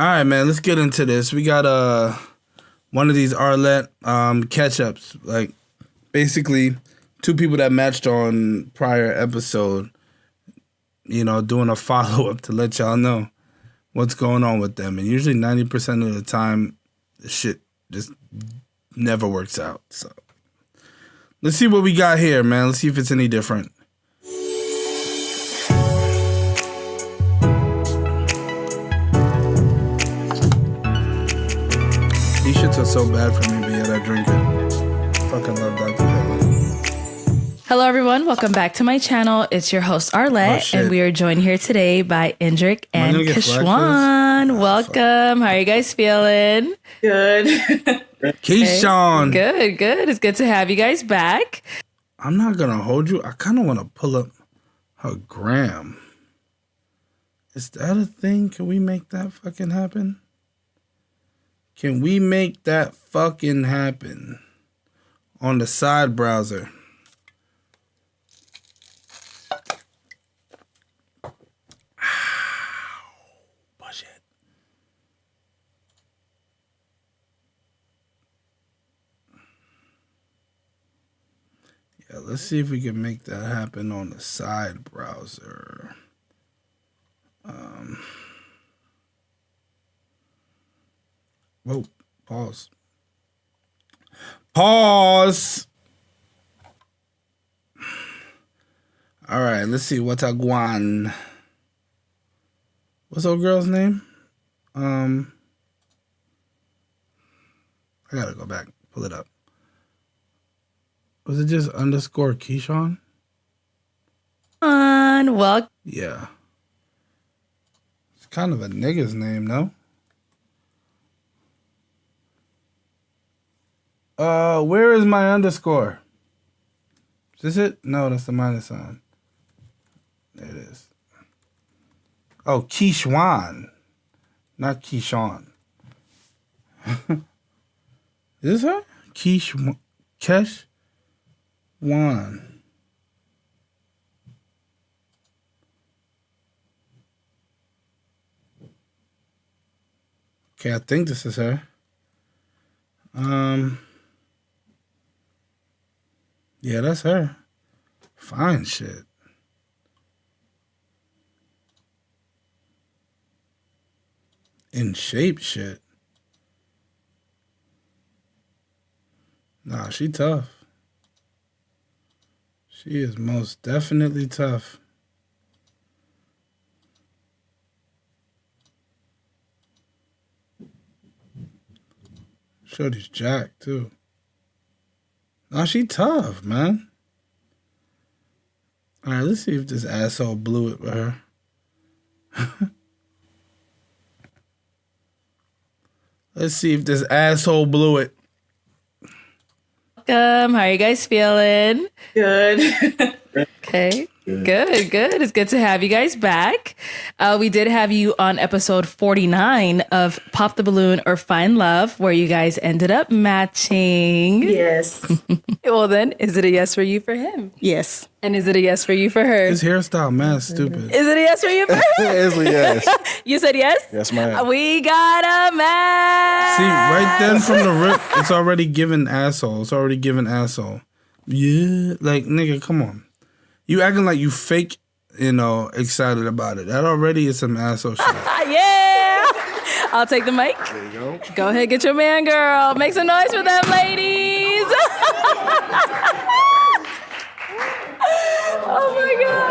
All right, man. Let's get into this. We got one of these Arlette catch-ups. Like, basically, two people that matched on prior episode, you know, doing a follow-up to let y'all know what's going on with them. And usually 90% of the time, the shit just never works out. So, let's see what we got here, man. Let's see if it's any different. These shits are so bad for me, but yet I drink it. Fucking love Dr. Pepper. Hello, everyone. Welcome back to my channel. It's your host, Arlette, and we are joined here today by Indrek and Keshwan. Welcome. How are you guys feeling? Good. Keshwan. Good. It's good to have you guys back. I'm not going to hold you. I kind of want to pull up her gram. Is that a thing? Can we make that fucking happen? Can we make that fucking happen on the side browser? Push it. Yeah, let's see if we can make that happen on the side browser. Whoa, pause. All right, let's see. What's a guan? What's old girl's name? I gotta go back, pull it up. Was it just underscore Keshwan? Well, yeah. It's kind of a nigga's name, no? Where is my underscore? Is this it? No, that's the minus sign. There it is. Oh, Keshwan. Not Keshwan. Is this her? Keshwan. Okay, I think this is her. Yeah, that's her. Fine shit. In shape shit. Nah, she tough. She is most definitely tough. Shorty's jacked, too. Nah, she tough, man. All right, let's see if this asshole blew it with her. Let's see if this asshole blew it. welcome. How are you guys feeling? Good. Okay. Good. It's good to have you guys back. We did have you on episode 49 of Pop the Balloon or Find Love, where you guys ended up matching. Yes. Well, then, is it a yes for you for him? Yes. And is it a yes for you for her? His hairstyle, man, stupid. Is it a yes for you for her? It's a yes. You said yes? Yes, ma'am. We got a match. See, right then from the rip, it's already given asshole. It's already given asshole. Yeah, like, nigga, come on. You acting like you fake, excited about it. That already is some asshole shit. Yeah. I'll take the mic. There you go. Go ahead, get your man, girl. Make some noise for them, ladies. Oh my God.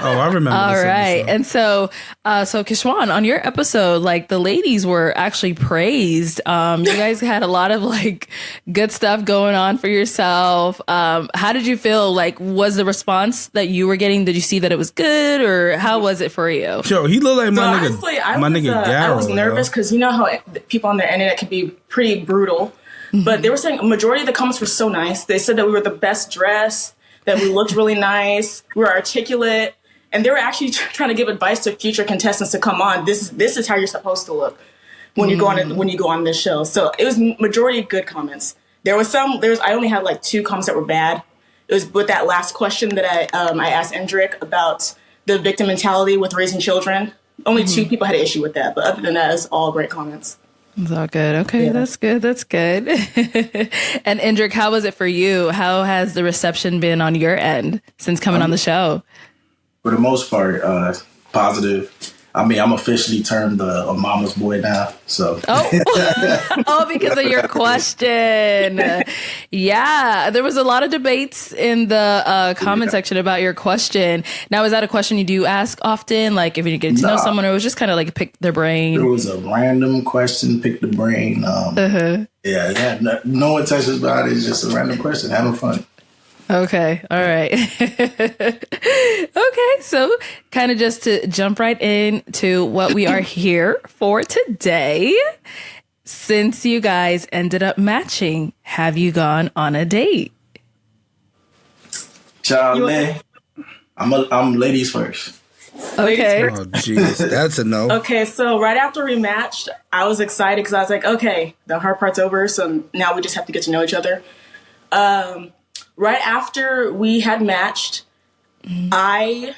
Oh, I remember. All this right. episode. And so Keshwan, on your episode, like the ladies were actually praised. You guys had a lot of like good stuff going on for yourself. How did you feel? Like, was the response that you were getting, did you see that it was good, or how was it for you? Yo, he looked like my nigga. Honestly, Nigga Garrow. I was nervous because you know how people on the internet can be pretty brutal. Mm-hmm. But they were saying a majority of the comments were so nice. They said that we were the best dressed, that we looked really nice, we were articulate. And they were actually trying to give advice to future contestants to come on. This is how you're supposed to look when you go on this show. So it was majority good comments. I only had like 2 comments that were bad. It was with that last question that I asked Indrek about the victim mentality with raising children. Only two people had an issue with that, but other than that, it's all great comments. It's all good. Okay, Yeah. that's good. That's good. And Indrek, how was it for you? How has the reception been on your end since coming on the show? For the most part, positive. I mean, I'm officially turned a mama's boy now, so. Oh, because of your question. Yeah, there was a lot of debates in the comment section about your question. Now, is that a question you do ask often? Like if you get to know someone, or it was just kind of like pick their brain? It was a random question, pick the brain. Yeah, no intentions behind it. It's just a random question, having fun. Okay. All right. Okay. So kind of just to jump right into what we are here for today. Since you guys ended up matching, have you gone on a date? Charlie, I'm ladies first. Okay. Oh, jeez. That's a no. Okay, so right after we matched, I was excited because I was like, okay, the hard part's over, so now we just have to get to know each other. Right after we had matched, I'm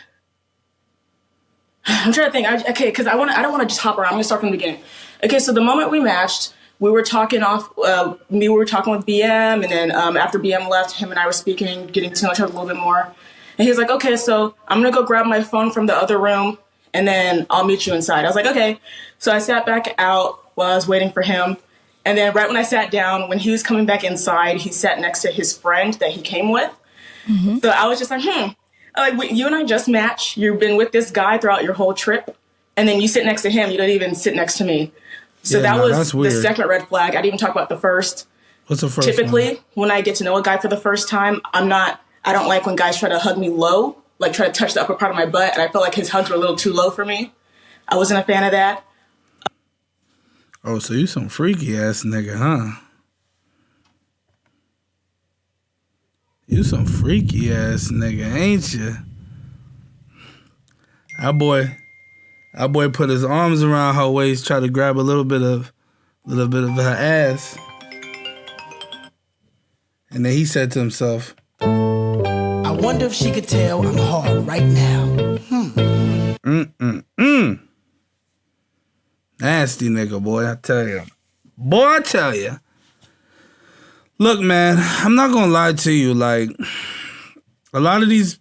trying to think. Because I don't want to just hop around. I'm gonna start from the beginning. Okay, so the moment we matched, we were talking with BM, and then after BM left, him and I were speaking, getting to know each other a little bit more. And he was like, okay, so I'm gonna go grab my phone from the other room, and then I'll meet you inside. I was like, okay. So I sat back out while I was waiting for him. And then right when I sat down, when he was coming back inside, he sat next to his friend that he came with. Mm-hmm. So I was just like, like, you and I just matched. You've been with this guy throughout your whole trip. And then you sit next to him. You don't even sit next to me. So that was the second red flag. I didn't even talk about the first. What's the first Typically, one? when I get to know a guy for the first time, I don't like when guys try to hug me low, like try to touch the upper part of my butt. And I felt like his hugs were a little too low for me. I wasn't a fan of that. Oh, so you some freaky ass nigga, huh? You some freaky ass nigga, ain't you? That boy put his arms around her waist, tried to grab a little bit of her ass. And then he said to himself, I wonder if she could tell I'm hard right now. Nasty nigga, boy, I tell you. Boy, I tell you. Look, man, I'm not gonna lie to you. Like, a lot of these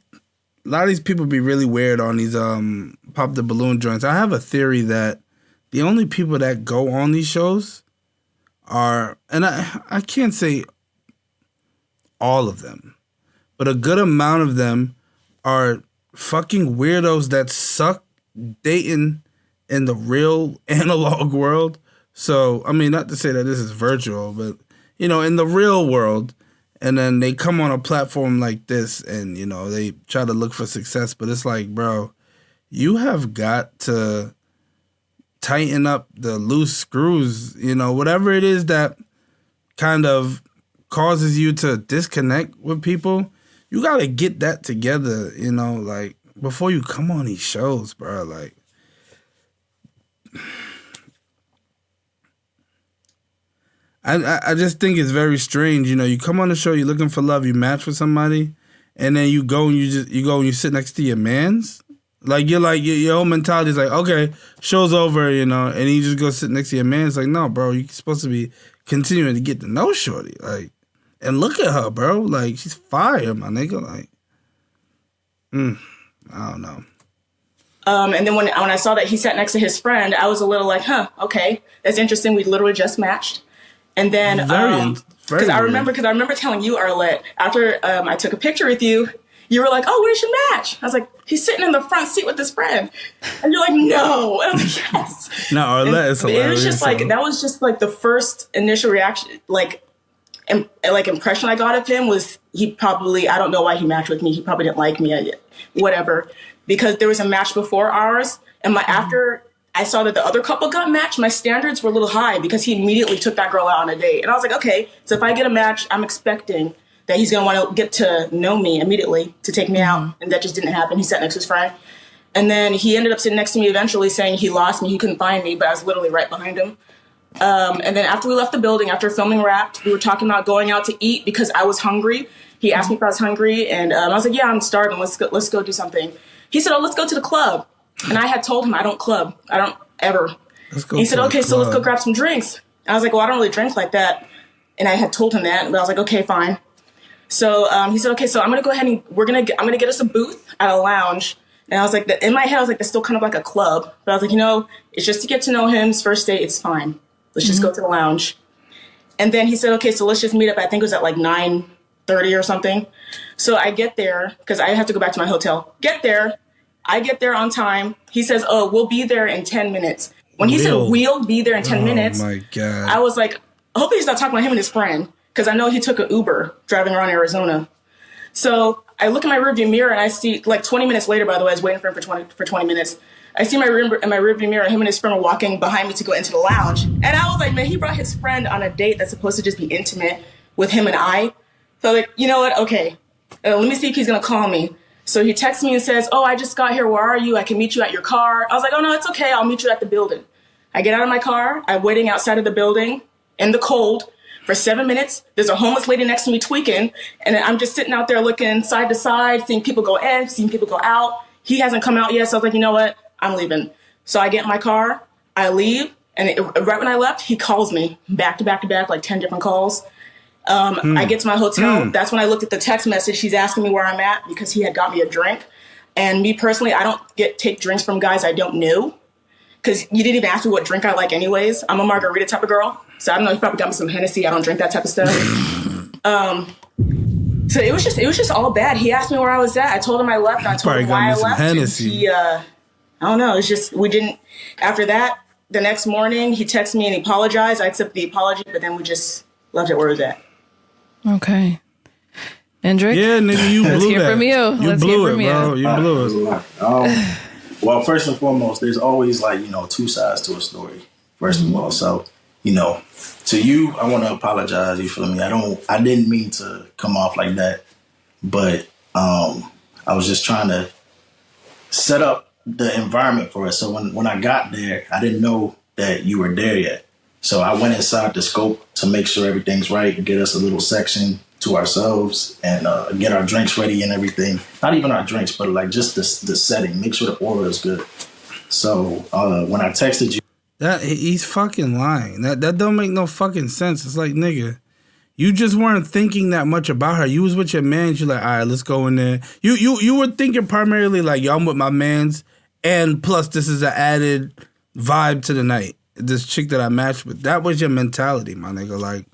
people be really weird on these pop the balloon joints. I have a theory that the only people that go on these shows are, and I can't say all of them, but a good amount of them are fucking weirdos that suck dating in the real analog world. So, I mean, not to say that this is virtual, but, you know, in the real world, and then they come on a platform like this and, you know, they try to look for success, but it's like, bro, you have got to tighten up the loose screws, you know, whatever it is that kind of causes you to disconnect with people, you got to get that together, you know, like, before you come on these shows, bro, like, I just think it's very strange. You know, you come on the show, you're looking for love, you match with somebody, and then you go and you sit next to your mans. Like, you're like, your whole mentality is like, okay, show's over, you know, and you just go sit next to your man. It's like, no, bro, you're supposed to be continuing to get to know shorty. Like, and look at her, bro. Like, she's fire, my nigga. Like, I don't know. And then when I saw that he sat next to his friend, I was a little like, okay, that's interesting. We literally just matched. And then, because I remember telling you, Arlette, after I took a picture with you, you were like, oh, where's your match? I was like, he's sitting in the front seat with his friend. And you're like, no. And I was like, yes. No, Arlette is hilarious. It was just like, that was just like the first initial reaction, like impression I got of him was he probably, I don't know why he matched with me. He probably didn't like me, whatever. Because there was a match before ours. And after I saw that the other couple got matched, my standards were a little high because he immediately took that girl out on a date. And I was like, okay, so if I get a match, I'm expecting that he's going to want to get to know me immediately to take me out. And that just didn't happen. He sat next to his friend. And then he ended up sitting next to me eventually saying he lost me. He couldn't find me, but I was literally right behind him. And then after we left the building, after filming wrapped, we were talking about going out to eat because I was hungry. He asked me if I was hungry. And I was like, yeah, I'm starving. Let's go do something. He said, oh, let's go to the club. And I had told him I don't club. I don't ever. Let's go. He said, okay, so let's go grab some drinks. I was like, well, I don't really drink like that. And I had told him that, but I was like, okay, fine. So he said, okay, so I'm gonna go ahead and I'm gonna get us a booth at a lounge. And I was like, in my head, I was like, that's still kind of like a club. But I was like, it's just to get to know him. It's first date. It's fine. Let's just go to the lounge. And then he said, okay, so let's just meet up. I think it was at like 9:30 or something. So I get there because I have to go back to my hotel. I get there on time. He says, oh, we'll be there in 10 minutes. When he said we'll be there in 10 minutes, my God. I was like, hopefully he's not talking about him and his friend, because I know he took an Uber driving around Arizona. So I look in my rearview mirror and I see, like 20 minutes later, by the way, I was waiting for him for 20 minutes. I see in my rearview mirror, him and his friend are walking behind me to go into the lounge. And I was like, man, he brought his friend on a date that's supposed to just be intimate with him and I. So like, you know what? Okay, let me see if he's going to call me. So he texts me and says, oh, I just got here. Where are you? I can meet you at your car. I was like, oh, no, it's okay. I'll meet you at the building. I get out of my car. I'm waiting outside of the building in the cold for 7 minutes. There's a homeless lady next to me tweaking. And I'm just sitting out there looking side to side, seeing people go in, seeing people go out. He hasn't come out yet. So I was like, you know what? I'm leaving. So I get in my car. I leave. And right when I left, he calls me back to back to back, like 10 different calls. I get to my hotel. That's when I looked at the text message. He's asking me where I'm at because he had got me a drink. And me personally, I don't take drinks from guys I don't know, because you didn't even ask me what drink I like anyways. I'm a margarita type of girl. So I don't know, he probably got me some Hennessy. I don't drink that type of stuff. So it was just all bad. He asked me where I was at. I told him I left. And I told him why I left. Hennessy. He, I don't know. It's just, we didn't, after that, the next morning, he texted me and he apologized. I accepted the apology, but then we just left it where it was at. Okay. Indrek? Yeah, nigga, you blew Let's hear that. from you. You blew it, bro. You blew it. Well, first and foremost, there's always two sides to a story. First of all, so to you, I want to apologize. You feel me? I didn't mean to come off like that, but I was just trying to set up the environment for us. So when I got there, I didn't know that you were there yet. So I went inside the scope to make sure everything's right, get us a little section to ourselves, and get our drinks ready and everything. Not even our drinks, but like just the setting. Make sure the order is good. So when I texted you, he's fucking lying. That don't make no fucking sense. It's like, nigga, you just weren't thinking that much about her. You was with your mans. You're like, all right, let's go in there. You were thinking primarily like, yo, I'm with my mans, and plus this is an added vibe to the night. This chick that I matched with. That was your mentality, my nigga. Like,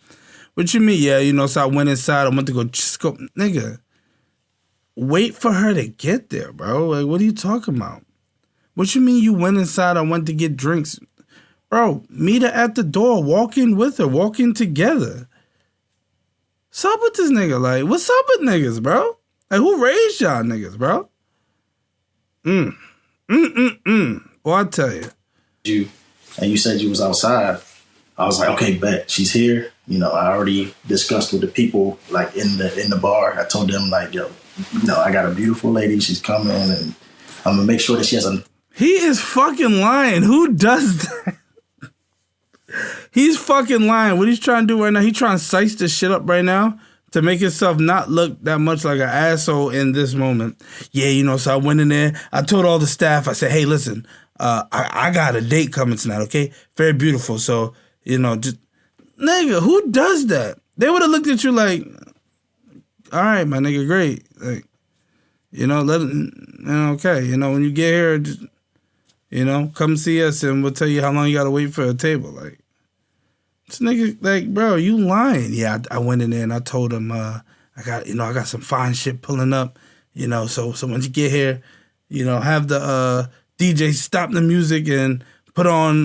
what you mean? Yeah, so I went inside. I went to go scope. Nigga, wait for her to get there, bro. Like, what are you talking about? What you mean you went inside? I went to get drinks. Bro, meet her at the door. Walk in with her. Walk in together. What's up with this nigga? Like, what's up with niggas, bro? Like, who raised y'all niggas, bro? Well, I tell you. And you said you was outside. I was like, okay, bet she's here. I already discussed with the people like in the bar. I told them like, yo, I got a beautiful lady. She's coming, and I'm gonna make sure that she has a. He is fucking lying. Who does that? He's fucking lying. What he's trying to do right now, he's trying to size this shit up right now to make himself not look that much like an asshole in this moment. Yeah, so I went in there. I told all the staff, I said, hey, listen, I got a date coming tonight, okay? Very beautiful. So, just, nigga, who does that? They would have looked at you like, all right, my nigga, great. Like, okay. When you get here, just, come see us and we'll tell you how long you got to wait for a table. Like, this nigga, like, bro, you lying. Yeah, I went in there and I told him, I got some fine shit pulling up, so once you get here, have the DJ stop the music and put on,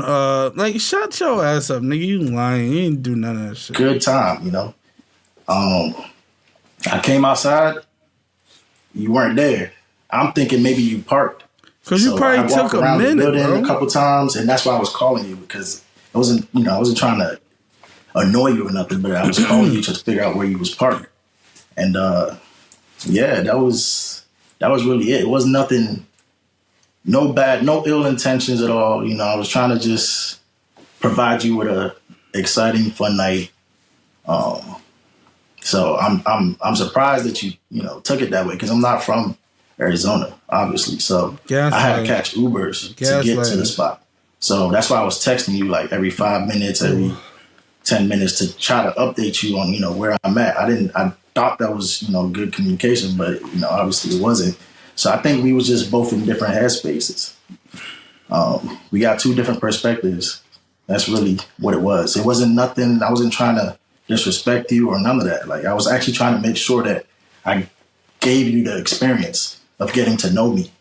shut your ass up, nigga. You lying. You ain't do none of that shit. Good time, I came outside. You weren't there. I'm thinking maybe you parked. Because you probably took a minute, bro. A couple times, and that's why I was calling you, because I wasn't trying to annoy you or nothing, but I was calling you to figure out where you was parked. And that was really it. It was nothing. No ill intentions at all. I was trying to just provide you with a exciting, fun night. So I'm surprised that you took it that way, because I'm not from Arizona, obviously. So I had to catch Ubers to get to the spot. So that's why I was texting you like every 5 minutes, every 10 minutes to try to update you on, where I'm at. I thought that was, good communication, but, obviously it wasn't. So I think we was just both in different headspaces. We got two different perspectives. That's really what it was. It wasn't nothing. I wasn't trying to disrespect you or none of that. Like, I was actually trying to make sure that I gave you the experience of getting to know me,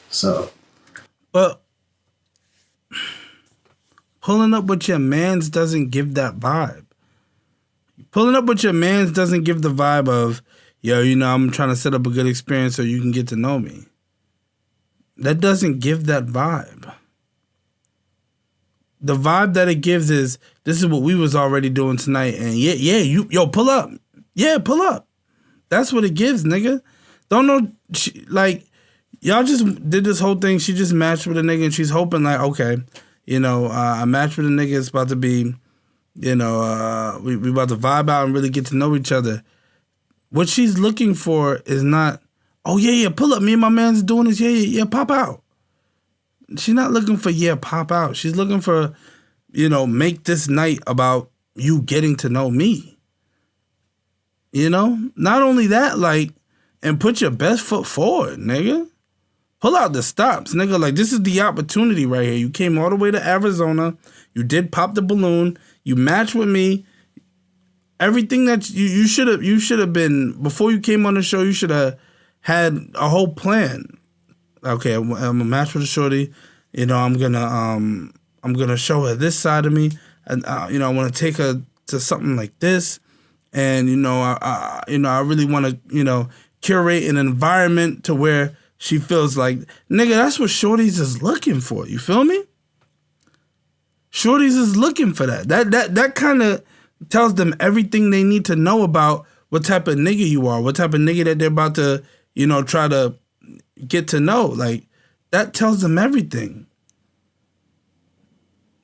so. But pulling up with your mans doesn't give that vibe. Pulling up with your mans doesn't give the vibe of, yo, I'm trying to set up a good experience so you can get to know me. That doesn't give that vibe. The vibe that it gives is, this is what we was already doing tonight, and pull up. Yeah, pull up. That's what it gives, nigga. Don't know, y'all just did this whole thing. She just matched with a nigga, and she's hoping, like, okay, I matched with a nigga. It's about to be, we about to vibe out and really get to know each other. What she's looking for is not, oh, yeah, pull up. Me and my man's doing this. Yeah, pop out. She's not looking for, pop out. She's looking for, make this night about you getting to know me. Not only that, like, and put your best foot forward, nigga. Pull out the stops, nigga. Like, this is the opportunity right here. You came all the way to Arizona. You did pop the balloon. You matched with me. Everything that you should have been, before you came on the show, you should have had a whole plan. Okay, I'm a match with a shorty. I'm gonna show her this side of me, and I want to take her to something like this, and I really want to curate an environment to where she feels like, nigga, that's what shorties is looking for. You feel me? Shorties is looking for that. That kind of tells them everything they need to know about what type of nigga you are, what type of nigga that they're about to, try to get to know. Like, that tells them everything.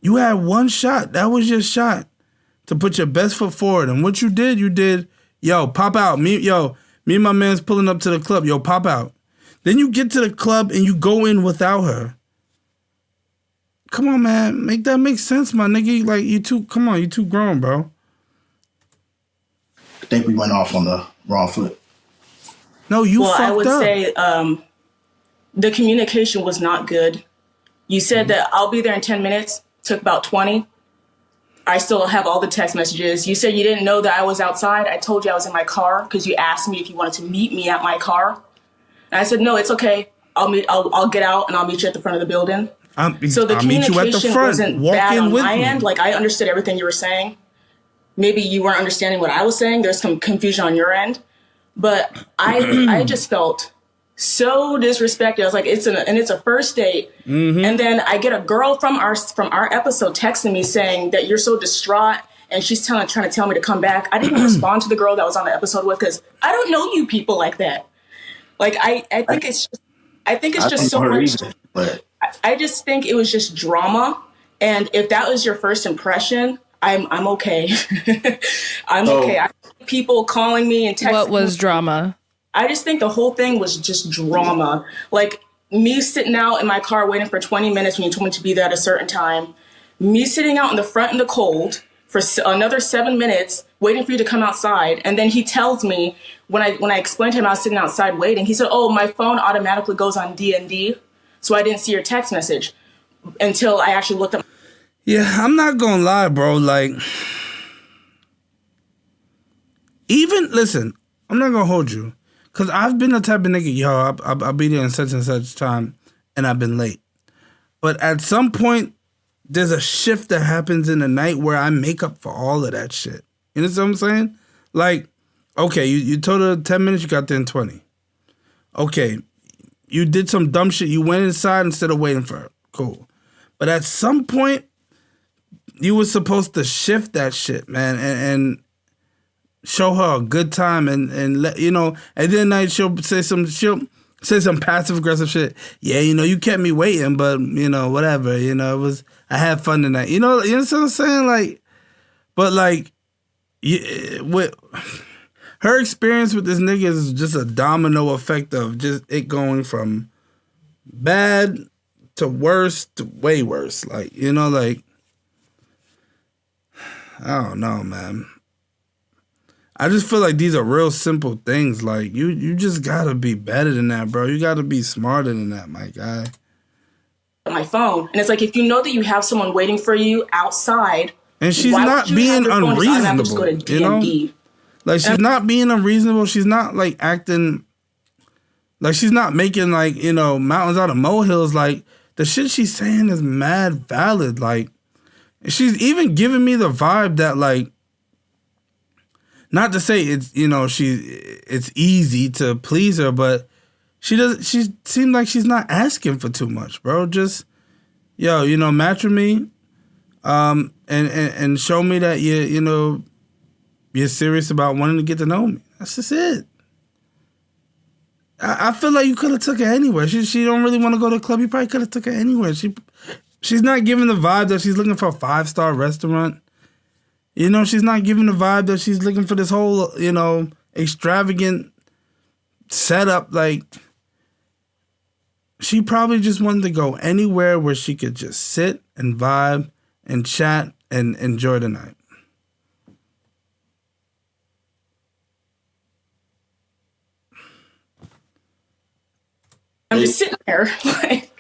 You had one shot. That was your shot to put your best foot forward. And what you did, yo, pop out. Me and my man's pulling up to the club. Yo, pop out. Then you get to the club and you go in without her. Come on, man. Make that make sense, my nigga. Like, you too grown, bro. I think we went off on the wrong foot. No, you fucked up. Well, I would say the communication was not good. You said that I'll be there in 10 minutes. Took about 20. I still have all the text messages. You said you didn't know that I was outside. I told you I was in my car because you asked me if you wanted to meet me at my car. And I said, no, it's okay. I'll get out and I'll meet you at the front of the building. So the communication wasn't bad on my end. Like, I understood everything you were saying. Maybe you weren't understanding what I was saying. There's some confusion on your end. But I just felt so disrespected. I was like, it's a first date. Mm-hmm. And then I get a girl from our episode texting me saying that you're so distraught and she's trying to tell me to come back. I didn't even respond to the girl that was on the episode with, because I don't know you people like that. Like, I think it's just so much. I just think it was just drama. And if that was your first impression, I'm okay. I'm okay. I people calling me and texting. What was drama? I just think the whole thing was just drama. Like, me sitting out in my car waiting for 20 minutes when you told me to be there at a certain time. Me sitting out in the front in the cold for another 7 minutes waiting for you to come outside. And then he tells me, when I explained to him I was sitting outside waiting, he said, oh, my phone automatically goes on D&D. So I didn't see your text message until I actually looked up. Yeah, I'm not gonna lie, bro. Like, listen, I'm not gonna hold you. Because I've been the type of nigga, yo, I'll be there in such and such time, and I've been late. But at some point, there's a shift that happens in the night where I make up for all of that shit. You know what I'm saying? Like, okay, you told her 10 minutes, you got there in 20. Okay, you did some dumb shit. You went inside instead of waiting for her. Cool. But at some point, you were supposed to shift that shit, man, and show her a good time and let and then night she'll say some passive aggressive shit. Yeah, you kept me waiting, but whatever. I had fun tonight. You know what I'm saying? Like, but like, her experience with this nigga is just a domino effect of just it going from bad to worse to way worse. Like, you know, like, I don't know, man. I just feel like these are real simple things. Like, you just gotta be better than that, bro. You gotta be smarter than that, my guy. My phone, and it's like, if you know that you have someone waiting for you outside, and she's not being unreasonable, you know? Like, she's not being unreasonable. She's not, like, acting like she's not making, like, you know, mountains out of molehills. Like, the shit she's saying is mad valid. Like, she's even giving me the vibe that, like, not to say it's, you know, it's easy to please her, but she seems like she's not asking for too much, bro. Just, yo, you know, match with me, and show me that you know, you're serious about wanting to get to know me. That's just it. I feel like you could have took her anywhere. She don't really want to go to the club. You probably could have took her anywhere. She's not giving the vibe that she's looking for a 5-star restaurant. You know, she's not giving the vibe that she's looking for this whole, you know, extravagant setup. Like, she probably just wanted to go anywhere where she could just sit and vibe and chat and enjoy the night. I'm just sitting there, like.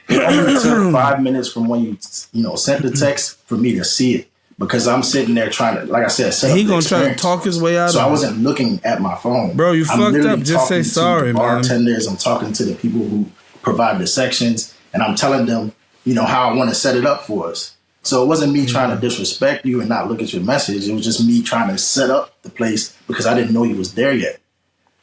It only took 5 minutes from when you know, sent the text for me to see it. Because I'm sitting there trying to, like I said, set up he gonna try to talk his way out. So I wasn't looking at my phone, bro. You fucked up. Just say sorry, man. Bartenders, I'm talking to the people who provide the sections, and I'm telling them, you know, how I want to set it up for us. So it wasn't me trying to disrespect you and not look at your message. It was just me trying to set up the place because I didn't know you was there yet.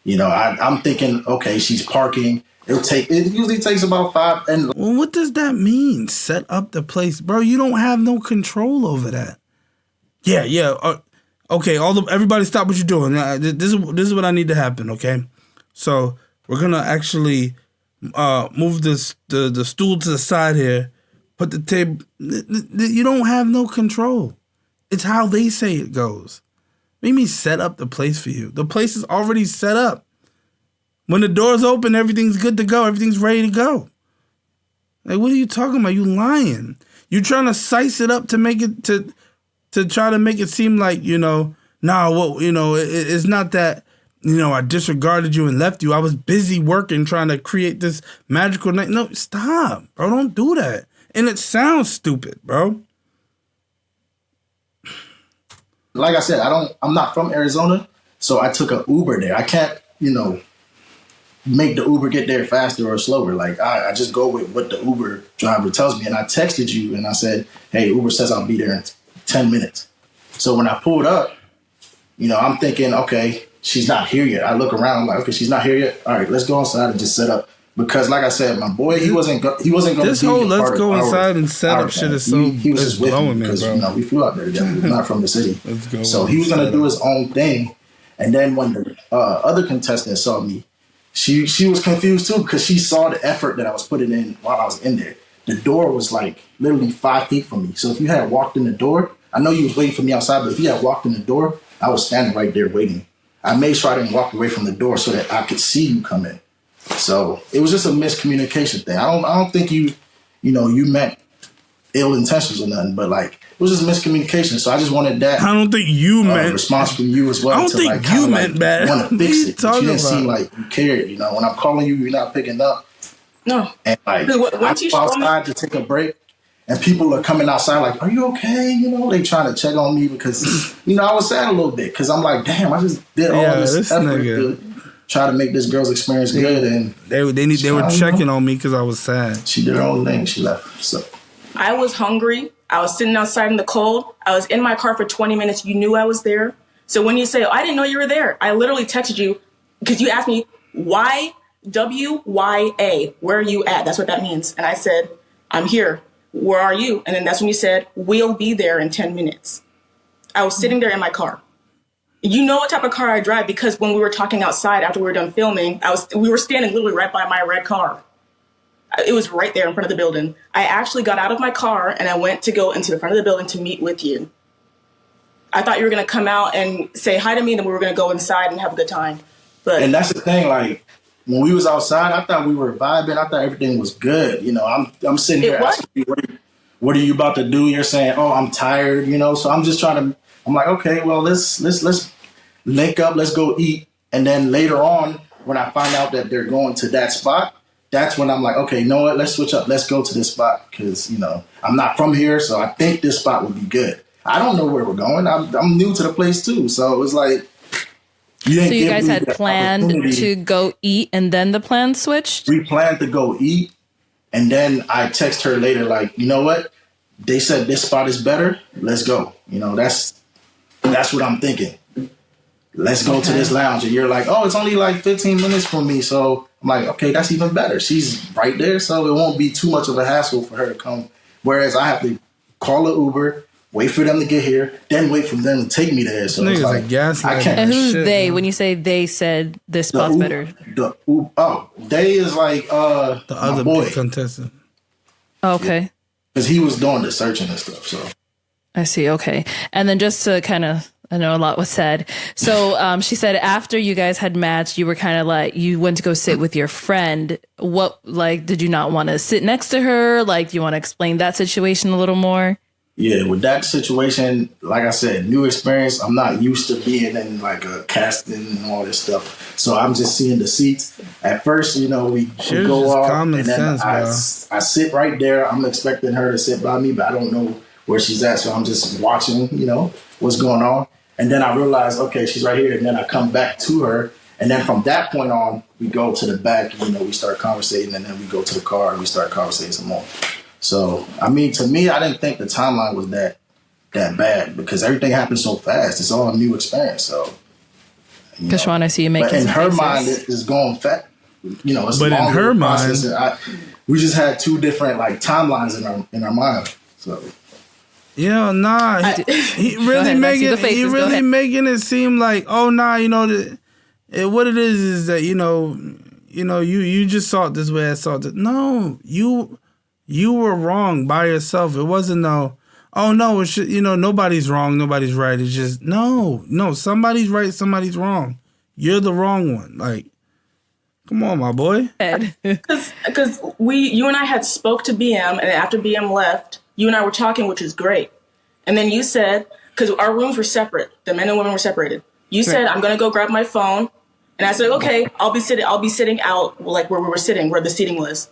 You know, I'm thinking, okay, she's parking. It usually takes about 5. And well, what does that mean? Set up the place, bro. You don't have no control over that. Yeah. Okay, everybody stop what you're doing. This is what I need to happen, okay? So we're going to actually move the stool to the side here, put the table. You don't have no control. It's how they say it goes. What do you mean set up the place for you? The place is already set up. When the doors open, everything's good to go. Everything's ready to go. Like, what are you talking about? You lying. You trying to size it up to make it to try to make it seem like, you know, it's not that, you know, I disregarded you and left you. I was busy working trying to create this magical night. No, stop, bro. Don't do that. And it sounds stupid, bro. Like I said, I'm not from Arizona, so I took an Uber there. I can't, you know, make the Uber get there faster or slower. Like, I just go with what the Uber driver tells me. And I texted you and I said, hey, Uber says I'll be there in 10 minutes. So when I pulled up, you know, I'm thinking, okay, she's not here yet. I look around, I'm like, okay, she's not here yet. All right, let's go inside and just set up. Because like I said, my boy, he wasn't going to be this whole let's go inside and set up shit is so he was just with me because, you know, we flew out there together. We're not from the city. So he was going to do his own thing. And then when the other contestant saw me, she was confused too because she saw the effort that I was putting in while I was in there. The door was like literally 5 feet from me. So if you had walked in the door, I know you was waiting for me outside, but if you had walked in the door, I was standing right there waiting. I made sure I didn't walk away from the door so that I could see you come in. So it was just a miscommunication thing. I don't think you meant ill intentions or nothing, but like it was just miscommunication. So I just wanted that. I don't think you meant response from you as well. I don't think you meant bad. Want to fix it? You didn't seem like you cared. You know, when I'm calling you, you're not picking up. No. And like I go outside to take a break, and people are coming outside like, "Are you okay?" You know, they trying to check on me because you know I was sad a little bit because I'm like, "Damn, I just did all this effort to try to make this girl's experience good." And they were checking on me because I was sad. She did her own thing. She left. So I was hungry. I was sitting outside in the cold. I was in my car for 20 minutes. You knew I was there. So when you say, I didn't know you were there, I literally texted you because you asked me, YWYA, where are you at? That's what that means. And I said, I'm here. Where are you? And then that's when you said, we'll be there in 10 minutes. I was sitting there in my car. You know what type of car I drive because when we were talking outside after we were done filming, we were standing literally right by my red car. It was right there in front of the building. I actually got out of my car and I went to go into the front of the building to meet with you. I thought you were going to come out and say hi to me, and then we were going to go inside and have a good time. But And that's the thing, like, when we was outside, I thought we were vibing. I thought everything was good. You know, I'm sitting here asking you, what are you about to do? You're saying, oh, I'm tired, you know? So I'm just trying to, I'm like, okay, well, let's link up, let's go eat. And then later on, when I find out that they're going to that spot, that's when I'm like, okay, you know what? Let's switch up. Let's go to this spot because, you know, I'm not from here, so I think this spot would be good. I don't know where we're going. I'm new to the place too, so it was like. So you guys had planned to go eat, and then the plan switched? We planned to go eat, and then I text her later, like, you know what? They said this spot is better. Let's go. You know, that's what I'm thinking. Let's go to this lounge. And you're like, oh, it's only like 15 minutes from me. So I'm like, okay, that's even better. She's right there, so it won't be too much of a hassle for her to come. Whereas I have to call an Uber, wait for them to get here, then wait for them to take me there. So it's like, I can't. And who's they? When you say they said this spot's better? They is like the other boy contestant. Okay. Because he was doing the searching and stuff. So I see. Okay. And then just to kind of, I know a lot was said. So she said after you guys had matched, you were kind of like, you went to go sit with your friend. What, like, did you not want to sit next to her? Like, do you want to explain that situation a little more? Yeah, with that situation, like I said, new experience. I'm not used to being in like a casting and all this stuff. So I'm just seeing the seats. At first, you know, we go off and then I sit right there. I'm expecting her to sit by me, but I don't know where she's at. So I'm just watching, you know, what's going on. And then I realize, okay, she's right here. And then I come back to her. And then from that point on, we go to the back, you know, we start conversating, and then we go to the car and we start conversating some more. So, I mean, to me, I didn't think the timeline was that bad because everything happened so fast. It's all a new experience. So, Keshwan, I see you making. But in her mind, it's going fast. You know, it's but in her mind, we just had two different like timelines in our mind. So. Yeah, nah. He really making it seem like, oh nah, you know, what it is that you just saw it this way, I saw it. No, you were wrong by yourself. It wasn't it's just, nobody's wrong, nobody's right. It's just no, somebody's right, somebody's wrong. You're the wrong one. Like, come on, my boy. Because you and I had spoke to BM, and after BM left, you and I were talking, which is great. And then you said, because our rooms were separate, the men and women were separated. You said, I'm going to go grab my phone. And I said, okay, I'll be sitting out like where we were sitting, where the seating was.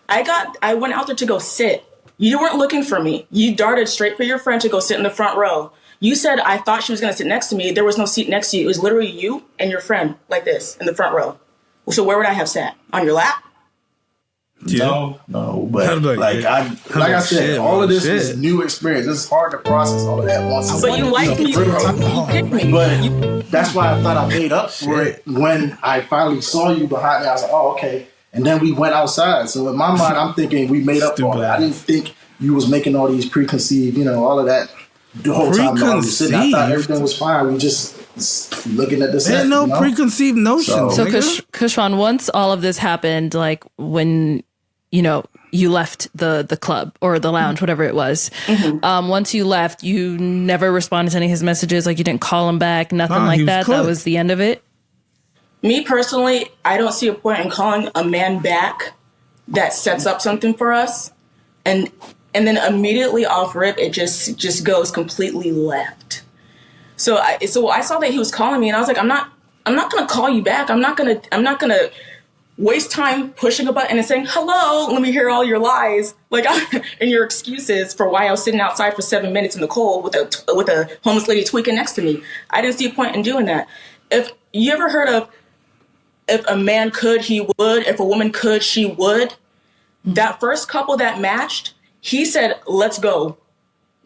I went out there to go sit. You weren't looking for me. You darted straight for your friend to go sit in the front row. You said, I thought she was going to sit next to me. There was no seat next to you. It was literally you and your friend like this in the front row. So where would I have sat? On your lap? Yeah. No, but like I said, all of this is new experience. It's hard to process all of that once. But you like me. You picked me. But that's why I thought I made up for it when I finally saw you behind me. I was like, oh, okay. And then we went outside. So in my mind, I'm thinking we made up for that. I didn't think you was making all these preconceived, all of that the whole time. I was sitting, I thought everything was fine. We just looking at the set. There's no preconceived notion. So Keshwan, once all of this happened, like when you left the club or the lounge, whatever it was. Mm-hmm. Once you left, you never responded to any of his messages. Like you didn't call him back, nothing like that. That was the end of it. Me personally, I don't see a point in calling a man back that sets up something for us, and then immediately off rip, it just goes completely left. So I saw that he was calling me, and I was like, I'm not gonna call you back. I'm not gonna waste time pushing a button and saying, hello, let me hear all your lies, and your excuses for why I was sitting outside for 7 minutes in the cold with a homeless lady tweaking next to me. I didn't see a point in doing that. If you ever heard of, if a man could, he would. If a woman could, she would. That first couple that matched, he said, let's go.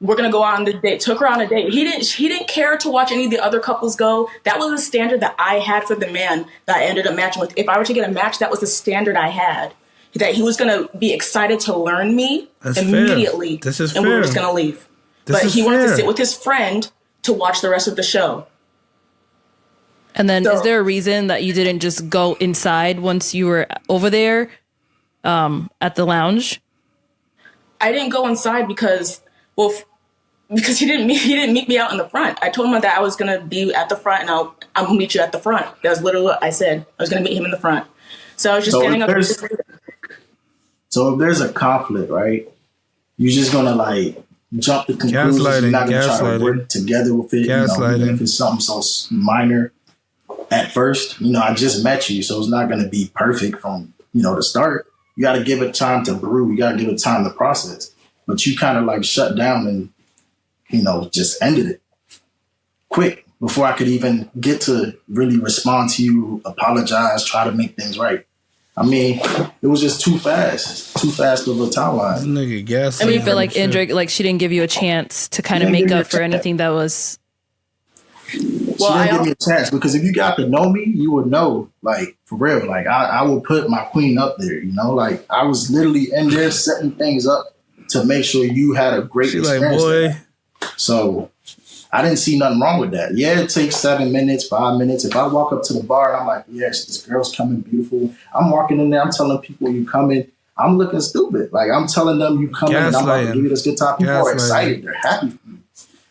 We're going to go on the date. Took her on a date. He didn't care to watch any of the other couples go. That was the standard that I had for the man that I ended up matching with. If I were to get a match, that was the standard I had. That he was going to be excited to learn me immediately. This is and fair. we were just going to leave. But he wanted to sit with his friend to watch the rest of the show. And then is there a reason that you didn't just go inside once you were over there at the lounge? I didn't go inside because, because he didn't meet me out in the front. I told him that I was gonna be at the front, and I'll meet you at the front. That was literally what I said. I was gonna meet him in the front. So I was just standing up. So if there's a conflict, right, you're just gonna like jump to conclusions. You're not gonna try to work together with it. Even if it's something so minor at first. I just met you, so it's not gonna be perfect from the start. You got to give it time to brew. You got to give it time to process. But you kind of like shut down and just ended it quick before I could even get to really respond to you, apologize, try to make things right. I mean, it was just too fast of a timeline. Nigga, gas. I mean, you feel like Indrek, like she didn't give you a chance to kind of make up for anything that was. She didn't give me a chance because if you got to know me, you would know, like, for real. Like, I will put my queen up there, like, I was literally in there setting things up to make sure you had a great experience. Like, boy. So I didn't see nothing wrong with that. Yeah, it takes 7 minutes, 5 minutes. If I walk up to the bar and I'm like, yes, this girl's coming beautiful. I'm walking in there. I'm telling people you coming. I'm looking stupid. Like, I'm telling them you coming and I'm about to give you this good time. People are excited. They're happy for you.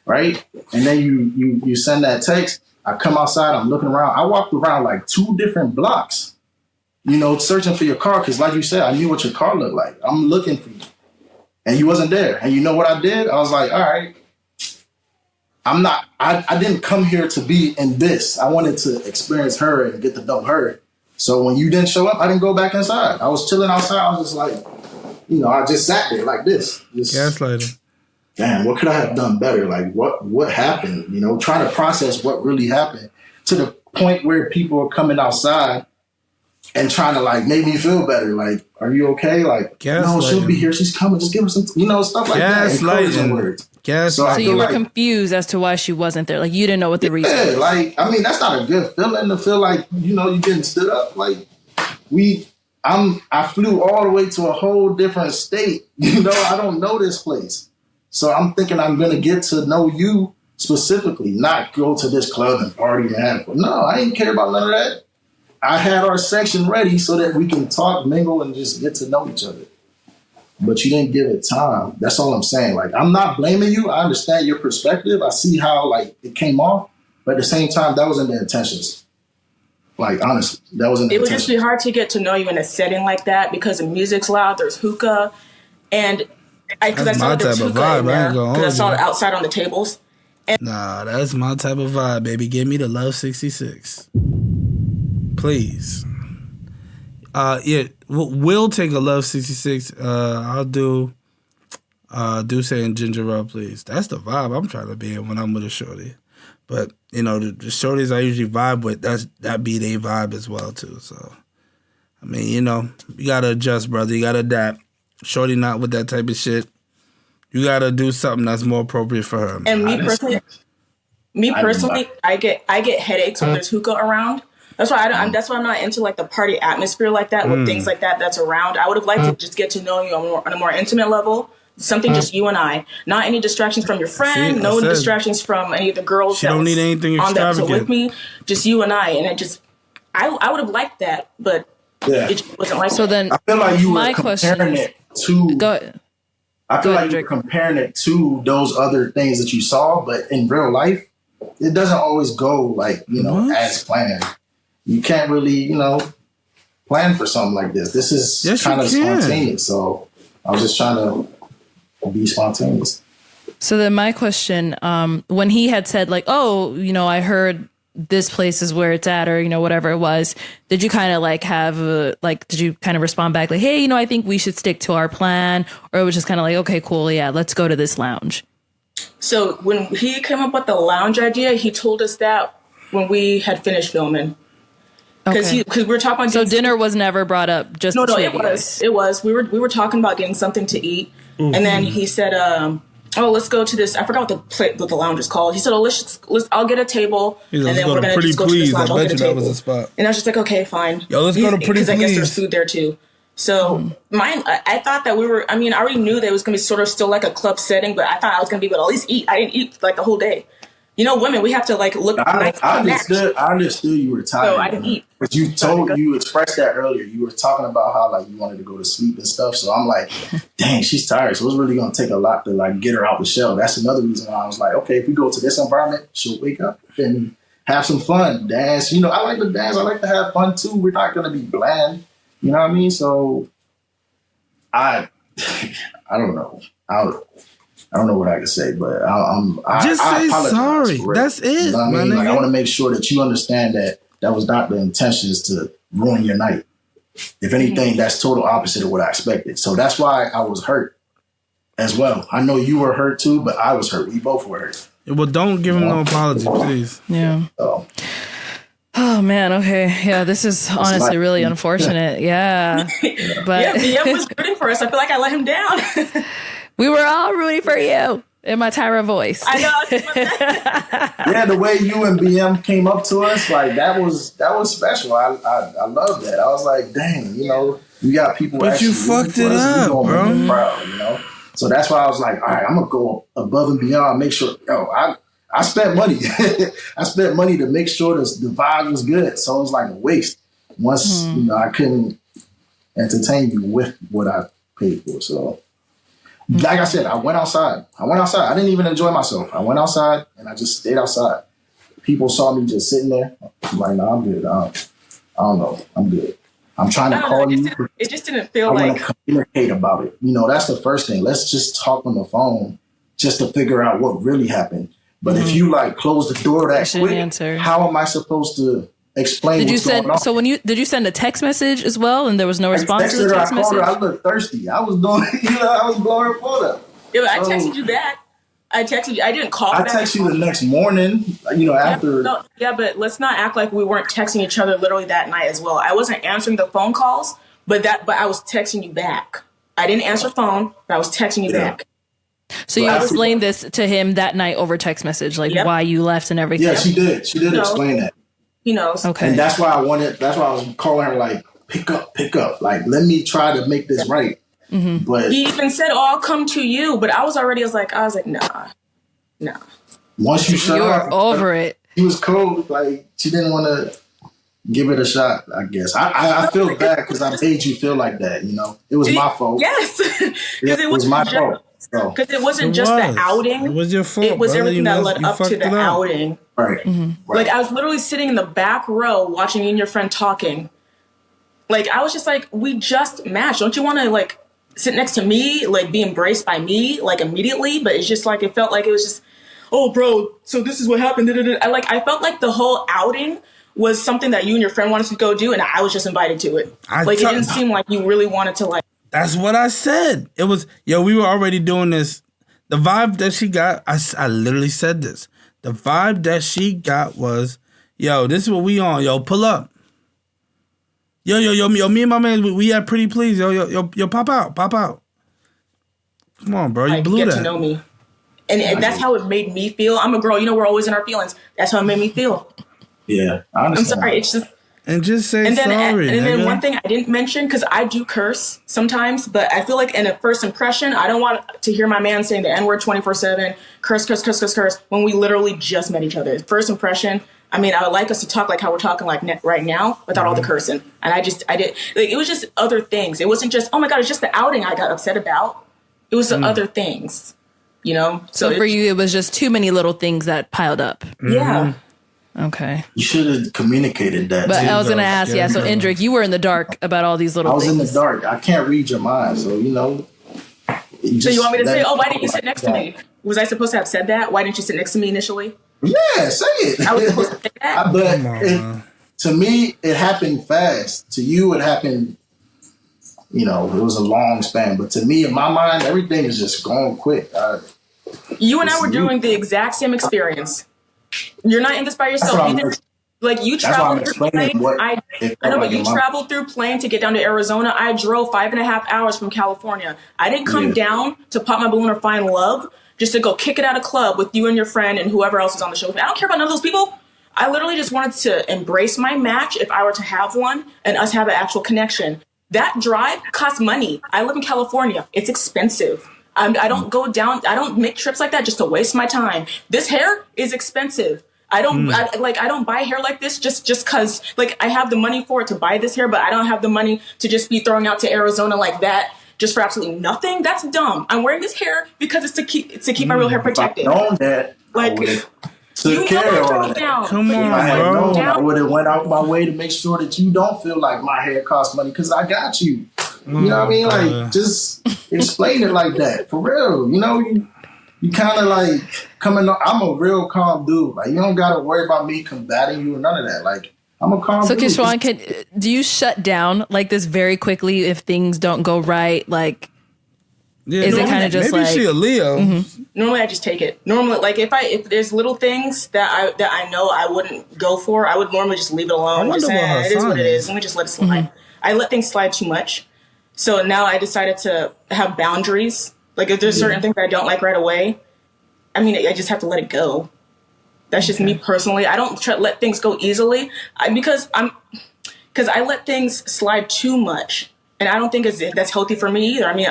Right? And then you send that text. I come outside. I'm looking around. I walked around like 2 different blocks, searching for your car. Because like you said, I knew what your car looked like. I'm looking for you. And you wasn't there. And you know what I did? I was like, all right. I didn't come here to be in this. I wanted to experience her and get to know her. So when you didn't show up, I didn't go back inside. I was chilling outside. I was just like, I just sat there like this. Gaslighting. Damn, what could I have done better? Like, what happened? Trying to process what really happened to the point where people are coming outside and trying to, like, make me feel better. Like, are you okay? Like, no, she'll be here. She's coming. Just give her some, stuff like that. Encouraging words. So you were confused as to why she wasn't there. Like, you didn't know what the reason was. Like, I mean, that's not a good feeling to feel like, you're getting stood up. Like, I flew all the way to a whole different state. I don't know this place. So I'm thinking I'm going to get to know you specifically, not go to this club and party and have fun. No, I didn't care about none of that. I had our section ready so that we can talk, mingle, and just get to know each other. But you didn't give it time. That's all I'm saying. Like, I'm not blaming you. I understand your perspective. I see how, like, it came off. But at the same time, that wasn't the intentions. Like, honestly, that wasn't the intentions. It would just be hard to get to know you in a setting like that because the music's loud, there's hookah, and because I saw there's hookah in there, because I saw it outside on the tables. Nah, that's my type of vibe, baby. Give me the Love 66. Please. Yeah, we'll take a Love 66. I'll do Douce and Ginger Ale, please. That's the vibe I'm trying to be in when I'm with a shorty. But, the shorties I usually vibe with, that be their vibe as well, too. So, I mean, you got to adjust, brother. You got to adapt. Shorty not with that type of shit. You got to do something that's more appropriate for her. Man. And me personally, I get headaches when there's hookah around. That's why I'm not into like the party atmosphere like that with things like that that's around. I would have liked to just get to know you on a more intimate level. Something just you and I. Not any distractions from your friend. No distractions from any of the girls. She don't need anything extravagant with me. Just you and I. And I would have liked that, but it just wasn't like so that. Then I feel like you were comparing it to. Go ahead. I feel like you're comparing it to those other things that you saw, but in real life, it doesn't always go like as planned. You can't really, plan for something like this. This is kind of spontaneous. So I was just trying to be spontaneous. So then my question, when he had said like, oh, I heard this place is where it's at, or, whatever it was, did you kind of like have did you kind of respond back like, hey, I think we should stick to our plan? Or it was just kind of like, okay, cool. Yeah, let's go to this lounge. So when he came up with the lounge idea, he told us that when we had finished filming. Because we were talking about so dinner was never brought up. Just no, it was. We were talking about getting something to eat, and then he said, "Oh, let's go to this." I forgot what the lounge is called. He said, "Oh, let's I'll get a table, and then we're gonna just go to this lounge. I'll get a table." That was a spot. And I was just like, "Okay, fine." Yo, let's go to Pretty Please. Because I guess there's food there too. So I thought that we were. I mean, I already knew that it was gonna be sort of still like a club setting, but I thought I was gonna be able to at least eat. I didn't eat like the whole day. women, we have to like look nice I and match. understood you were tired. So I didn't eat. But you expressed that earlier. You were talking about how like you wanted to go to sleep and stuff. So I'm like, dang, she's tired. So it's really gonna take a lot to like get her out the shell. That's another reason why I was like, okay, if we go to this environment, she'll wake up and have some fun, dance. I like to dance. I like to have fun too. We're not gonna be bland. You know what I mean? So I don't know. I don't know what I can say, but Just say sorry. That's it. You know what I mean? Like, I want to make sure that you understand that was not the intentions to ruin your night. If anything, that's total opposite of what I expected. So that's why I was hurt as well. I know you were hurt too, but I was hurt. We both were hurt. Well, don't give him no apology, please. Yeah. So, oh man. Okay. Yeah. This is honestly really unfortunate. Yeah. But BM was rooting for us. I feel like I let him down. we were all rooting for you in my Tyra voice. I know. yeah, the way you and BM came up to us, like that was special. I love that. I was like, dang, you got people. But you fucked it up, bro. Proud, So that's why I was like, all right, I'm gonna go above and beyond. Make sure, I spent money. I spent money to make sure the vibe was good. So it was like a waste. Once I couldn't entertain you with what I paid for. So. Like I said, I went outside. I didn't even enjoy myself. I went outside and I just stayed outside. People saw me just sitting there. I'm like, no, I'm good. I don't know. I'm good. I'm trying to call you. It just didn't feel I like. want to communicate about it. That's the first thing. Let's just talk on the phone just to figure out what really happened. But if you like close the door that quick, how am I supposed to explain what's going on? So did you send a text message as well and there was no response to the text message? I looked thirsty. I was doing, I was blowing her phone up. Yeah, but I texted you back. I texted you. I didn't call back. I texted you the next morning, after. But let's not act like we weren't texting each other literally that night as well. I wasn't answering the phone calls, but I was texting you back. I didn't answer phone, but I was texting you back. So you explained this to him that night over text message, like why you left and everything? Yeah, she did. She did explain that. He knows. Okay. And that's why I was calling her like, pick up. Like, let me try to make this right. Mm-hmm. But he even said, I'll come to you. But I was like, nah. Once you shut were up, over it. She was cold. Like, she didn't want to give it a shot, I guess. I feel bad because I made you feel like that, It was my fault. Yes. Because it was my fault. Because it wasn't just the outing. It was your fault. It was everything that led up to the outing. Right. Mm-hmm. Like, I was literally sitting in the back row watching you and your friend talking. Like, I was just like, we just matched. Don't you want to, like, sit next to me, like, be embraced by me, like, immediately? But it's just like, it felt like it was just, oh, bro, so this is what happened. I felt like the whole outing was something that you and your friend wanted to go do, and I was just invited to it. It didn't seem like you really wanted to, like. That's what I said. It was, we were already doing this. The vibe that she got, I literally said this. The vibe that she got was, this is what we on. Pull up. Yo, me and my man, we at Pretty Please. Yo, pop out. Come on, bro, you blew that. Get to know me. And that's how it made me feel. I'm a girl, we're always in our feelings. That's how it made me feel. Yeah, I understand. I'm sorry, it's just... And just say sorry. And then one thing I didn't mention, because I do curse sometimes, but I feel like in a first impression, I don't want to hear my man saying the N-word 24/7, curse, when we literally just met each other. First impression, I would like us to talk like how we're talking like right now without all the cursing. And I did, like, it was just other things. It wasn't just, oh my God, it's just the outing I got upset about. It was the other things, So for you, it was just too many little things that piled up. Yeah. Okay. You should have communicated that. But I was going to ask, so Indrek, you were in the dark about all these little things. I was in the dark. I can't read your mind, so, So you want me to say, why didn't you sit next to me? Was I supposed to have said that? Why didn't you sit next to me initially? Yeah, say it. I was supposed to say that. But to me, it happened fast. To you, it happened, it was a long span. But to me, in my mind, everything is just going quick. You and I were doing the exact same experience. You're not in this by yourself. Like, you traveled through plane. I know, but you traveled through plane to get down to Arizona. I drove 5.5 hours from California. I didn't come down to pop my balloon or find love just to go kick it at a club with you and your friend and whoever else is on the show. I don't care about none of those people. I literally just wanted to embrace my match if I were to have one and us have an actual connection. That drive costs money. I live in California. It's expensive. I don't go down. I don't make trips like that just to waste my time. This hair is expensive. I don't I don't buy hair like this just because like I have the money for it to buy this hair, but I don't have the money to just be throwing out to Arizona like that just for absolutely nothing. That's dumb. I'm wearing this hair because it's to keep my real hair protected. If I known that, Like, took care of all that. Come on, I had bro. known, I would have went out my way to make sure that you don't feel like my hair costs money because I got you. You know what I mean? Like, just explain it like that for real. You know, you kind of like coming on. I'm a real calm dude. Like, you don't got to worry about me combating you or none of that. Like, I'm a calm dude. So, Keshwan, do you shut down like this very quickly if things don't go right? Like, is it kind of just maybe like she a Leo? Normally, I just take it. Normally, like if there's little things that I know I wouldn't go for, I would normally just leave it alone. I Just wonder what her it is what it sign is. is. Let me just let it slide. I let things slide too much. So now I decided to have boundaries. Like if there's certain things I don't like right away, I mean, I just have to let it go. That's just me personally. I don't let things go easily because I let things slide too much, and I don't think that's healthy for me either. I mean,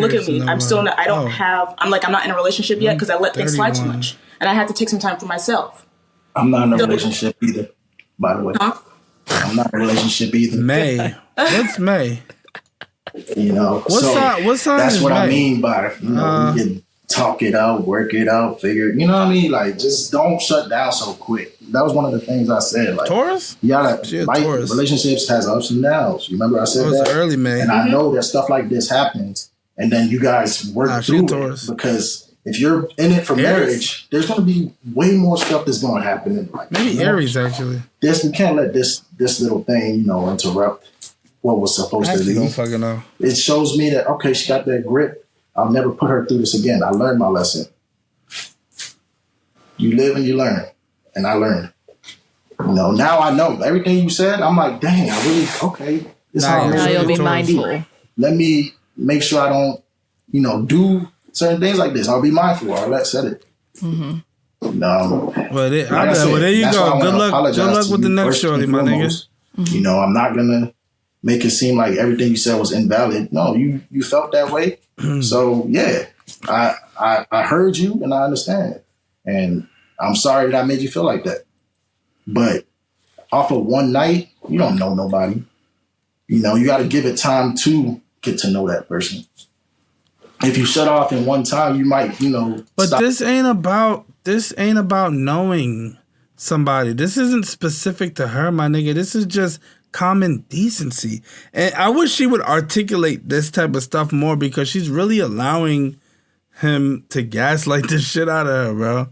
look at me. I'm still not. I'm not in a relationship yet because I let things slide too much, and I had to take some time for myself. I'm not in a relationship either, by the way. Huh? I'm not in a relationship either. May. What's May? You know, what sign that's is what May? I mean by, you know, you can talk it out, work it out, figure it, you know what I mean? Like, just don't shut down so quick. That was one of the things I said. Like, Taurus? You gotta, She a like, Taurus. relationships has ups and downs. You remember I said It was that? early May. And I know that stuff like this happens, and then you guys work she a through Taurus. it. Because if you're in it for marriage, there's going to be way more stuff that's going to happen. In life. Maybe Aries, actually. We can't let this little thing, you know, interrupt what was supposed I to actually be. don't fucking know. It shows me that, okay, she got that grip. I'll never put her through this again. I learned my lesson. You live and you learn. And I learned. You know, now I know. Everything you said, I'm like, dang, okay. This how now you'll be Taurus. mindful? Let me make sure I don't, you know, do certain things like this. I'll be mindful. Arlette said it. No. Well, there you go. Good luck with the next shorty, my nigga. You know, I'm not gonna make it seem like everything you said was invalid. No, you felt that way. So yeah, I heard you and I understand. And I'm sorry that I made you feel like that. But off of one night, you don't know nobody. You know, you got to give it time to get to know that person. If you shut off in one time, you might, you know. But stop. this ain't about knowing somebody. This isn't specific to her, my nigga. This is just common decency. And I wish she would articulate this type of stuff more because she's really allowing him to gaslight the shit out of her, bro.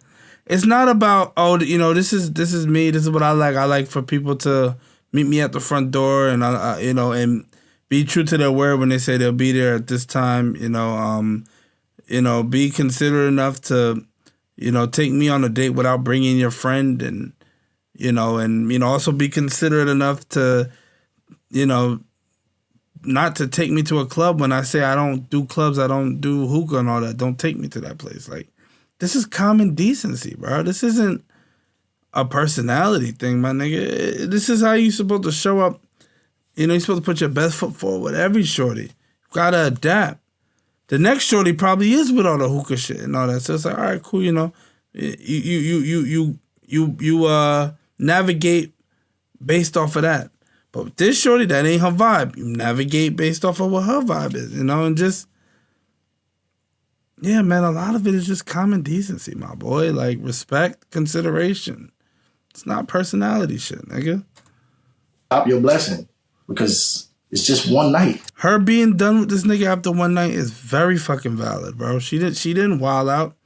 It's not about, oh, you know, this is me. This is what I like. I like for people to meet me at the front door and, you know, and be true to their word when they say they'll be there at this time, you know, be considerate enough to, you know, take me on a date without bringing your friend and also be considerate enough to, you know, not to take me to a club when I say I don't do clubs, I don't do hookah and all that. Don't take me to that place. Like, this is common decency, bro. This isn't a personality thing, my nigga. This is how you supposed to show up. You know, you're supposed to put your best foot forward with every shorty. You gotta adapt. The next shorty probably is with all the hookah shit and all that. So it's like, all right, cool, you know. You navigate based off of that. But with this shorty, that ain't her vibe. You navigate based off of what her vibe is, you know, and just, yeah, man, a lot of it is just common decency, my boy. Like, respect, consideration. It's not personality shit, nigga. Stop your blessing because it's just one night. Her being done with this nigga after one night is very fucking valid, bro. She didn't wild out.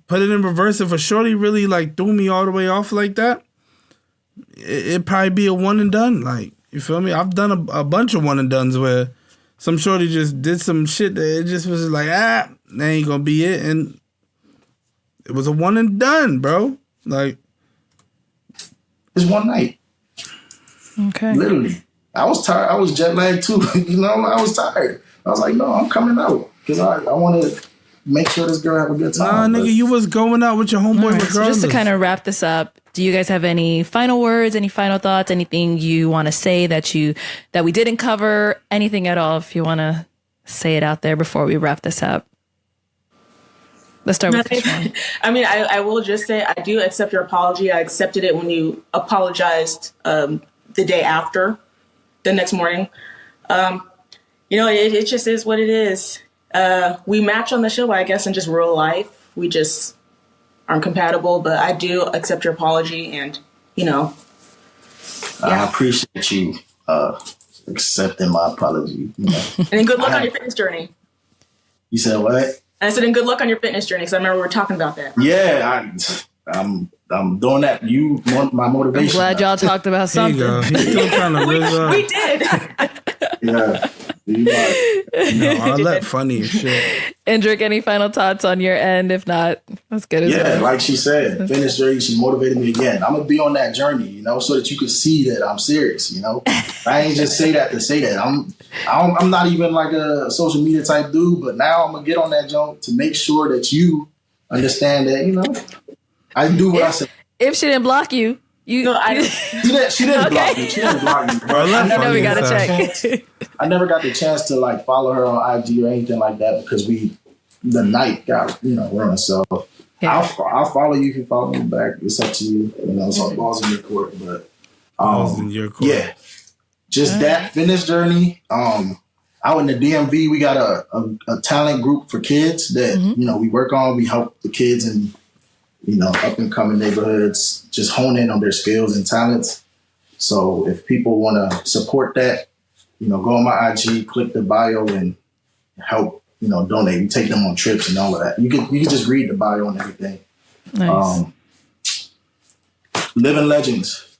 Put it in reverse. If a shorty really like threw me all the way off like that, it'd probably be a one and done. Like, you feel me? I've done a bunch of one and dones where some shorty just did some shit that it just was like, that ain't gonna be it. And it was a one and done, bro. Like, it's one night. Okay. Literally. I was tired. I was jet lagged too. You know, I was tired. I was like, no, I'm coming out because I want to make sure this girl have a good time. Nah, nigga, you was going out with your homeboy regardless. So just to kind of wrap this up, do you guys have any final words, any final thoughts, anything you want to say that we didn't cover, anything at all? If you want to say it out there before we wrap this up. Let's start with Keshwan. I mean, I will just say I do accept your apology. I accepted it when you apologized the day after, the next morning. It just is what it is. We match on the show, I guess, in just real life. We just aren't compatible, but I do accept your apology, and I appreciate you accepting my apology. And then good luck on your fitness journey. You said what? And I said, and good luck on your fitness journey, because I remember we were talking about that. Yeah, I'm doing that. You want my motivation. I'm glad y'all talked about something. There you go. He's still trying to live up. We did. Yeah. Arlette funny as shit. Indrek, any final thoughts on your end? If not, that's good as well. Yeah, like she said, fitness journey, she motivated me again. I'm going to be on that journey, so that you can see that I'm serious, I ain't just say that to say that. I'm not even like a social media type dude, but now I'm going to get on that jump to make sure that you understand that, I do what I said. If she didn't block you, she didn't block me. She didn't block me. Bro. I know we got to check. I never got the chance to follow her on IG or anything like that because the night got ruined. So yeah. I'll follow you if you follow me back. It's up to you. It's all balls in your court. But balls in your court. Yeah, just that fitness journey. Out in the DMV, we got a talent group for kids that we work on. We help the kids in up and coming neighborhoods just hone in on their skills and talents. So if people want to support that, go on my IG, click the bio, and help. Donate. We take them on trips and all of that. You can just read the bio and everything. Nice. Living legends.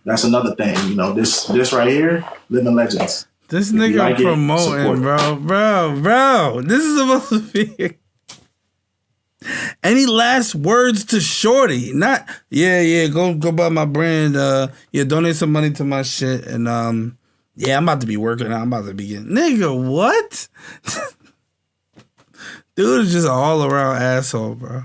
That's another thing. This right here, living legends. This nigga promoting, bro. This is supposed to be. Any last words to Shorty? Not go buy my brand. Donate some money to my shit, and I'm about to be working out. I'm about to be getting nigga. What? Dude is just an all around asshole, bro.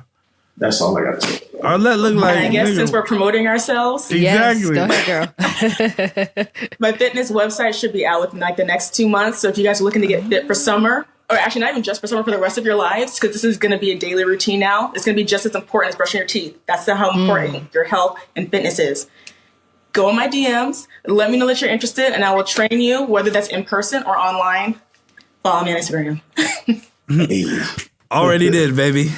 That's all I got to say. Arlette look like. I guess since we're promoting ourselves, exactly. Yes, go ahead, girl. My fitness website should be out within the next 2 months. So if you guys are looking to get fit for summer, or actually not even just for summer, for the rest of your lives, because this is going to be a daily routine now. It's going to be just as important as brushing your teeth. That's how important your health and fitness is. Go in my DMs, let me know that you're interested, and I will train you, whether that's in person or online. Follow me on Instagram. Already did, baby.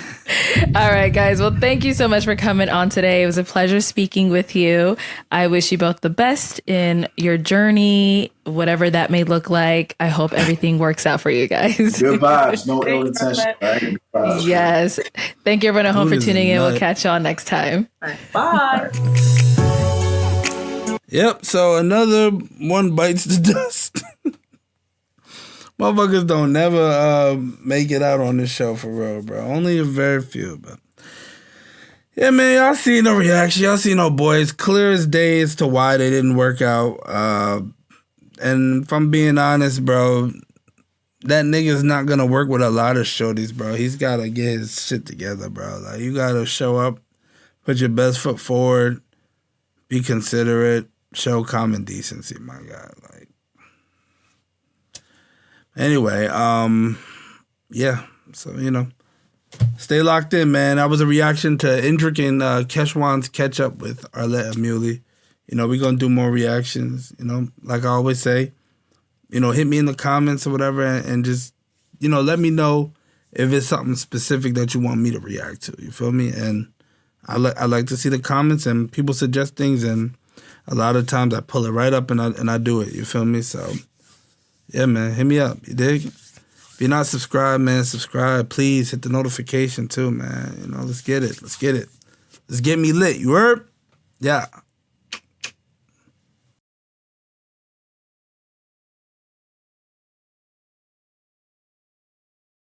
All right, guys. Well, thank you so much for coming on today. It was a pleasure speaking with you. I wish you both the best in your journey, whatever that may look like. I hope everything works out for you guys. Good vibes. No ill intention. Right? Yes. Thank you everyone at home for tuning in. We'll catch y'all next time. All right, bye. Yep. So another one bites the dust. Motherfuckers don't never make it out on this show for real, bro. Only a very few, but yeah, man, y'all see no reaction. Y'all see no boys. Clear as day as to why they didn't work out. And if I'm being honest, bro, that nigga's not gonna work with a lot of shorties, bro. He's gotta get his shit together, bro. Like, you gotta show up, put your best foot forward, be considerate, show common decency, my God. Like, anyway, yeah. So, stay locked in, man. That was a reaction to Indrek and Keshwan's catch up with Arlette and Muley. We're going to do more reactions. Like I always say, hit me in the comments or whatever and just, let me know if it's something specific that you want me to react to. You feel me? And I like to see the comments and people suggest things, and a lot of times I pull it right up and I do it. You feel me? So, yeah, man, hit me up. You dig? If you're not subscribed, man, subscribe. Please hit the notification too, man. Let's get it. Let's get it. Let's get me lit. You heard? Yeah.